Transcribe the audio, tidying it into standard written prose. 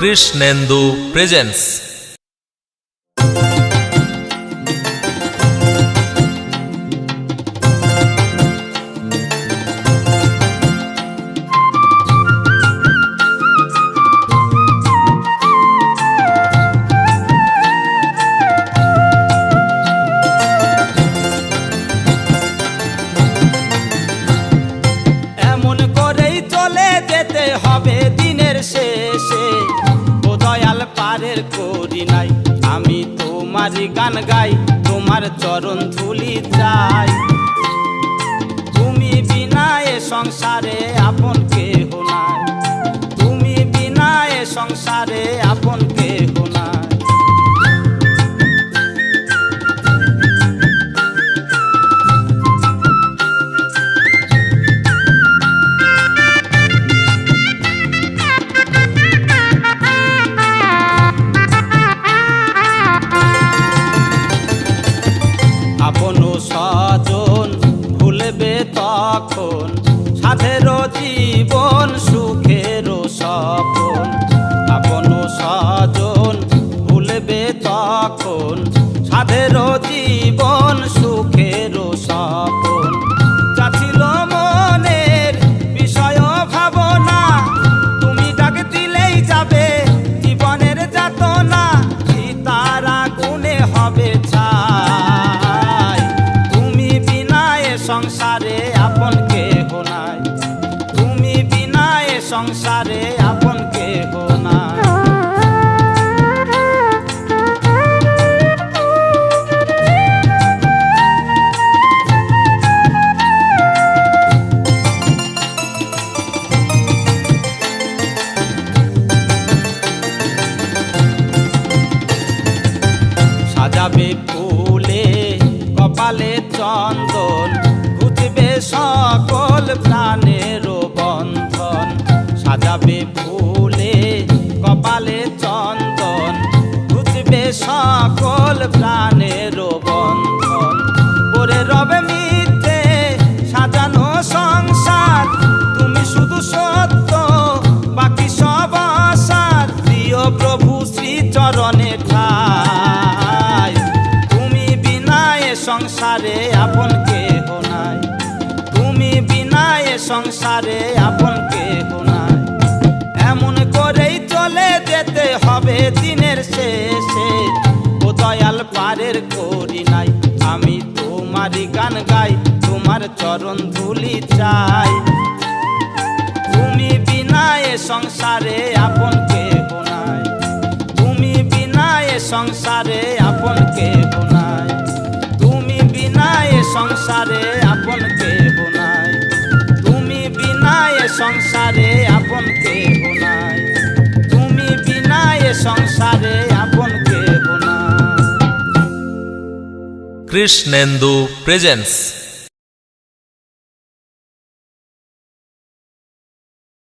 Krishnendu presents. এমন করেই চলে যেতে হবে দিনের শেষে, ও দয়াল পারের করি নাই আমি তোমারই গান গাই, তোমার চরণ ধুলি চাই। তুমি বিনা এ সংসারে আপন কেহ নাই, তুমি বিনা এ সংসারে আপন কেহ নাই। আপন স্বজন ভুলবে তখন, সাধের জীবন সুখের সপন। আপন স্বজন ভুলবে তখন, সাধের জীবন সুখের সপন। যা ছিল মনের বিষয় ভাবনা, তুমি ডাক দিলেই যাবে জীবনের যাতনা, তার আগুনে হবে ছাই। তুমি বিনা এ সংসারে আপন কেহ নাই, তুমি বিনা এ সংসারে আপন কেহ নাই। সাজাবে ফুলে কপালে চন্দন, ঘুচবে সকল প্রাণের বন্ধন। সাজাবে ফুলে কপালে চন্দন, ঘুচবে সকল প্রাণের বন্ধন। পরে রবে মিথ্যে সাজানো সংসার, তুমি শুধু সত্য বাকি সব আশার। প্রিয় প্রভু শ্রী চরণে ঠাই, তুমি বিনা এ সংসারে আপন কেহ নাই, তুমি বিনা এ সংসারে আপন কেহ নাই। এমন করেই চলে যেতে হবে দিনের শেষে, ও দয়াল পারের করি নাই আমি তোমারই গান গাই, তোমার চরণ ধুলি চাই। তুমি বিনা এ সংসারে আপন কেহ নাই, তুমি বিনা এ সংসারে আপন কেহ নাই, তুমি বিনা এ সংসারে আপন কেহ নাই, তুমি বিনা এ সংসারে আপন কেহ নাই, তুমি বিনা এ সংসারে আপন কেহ নাই। কৃষ্ণেন্দু প্রেজেন্টস।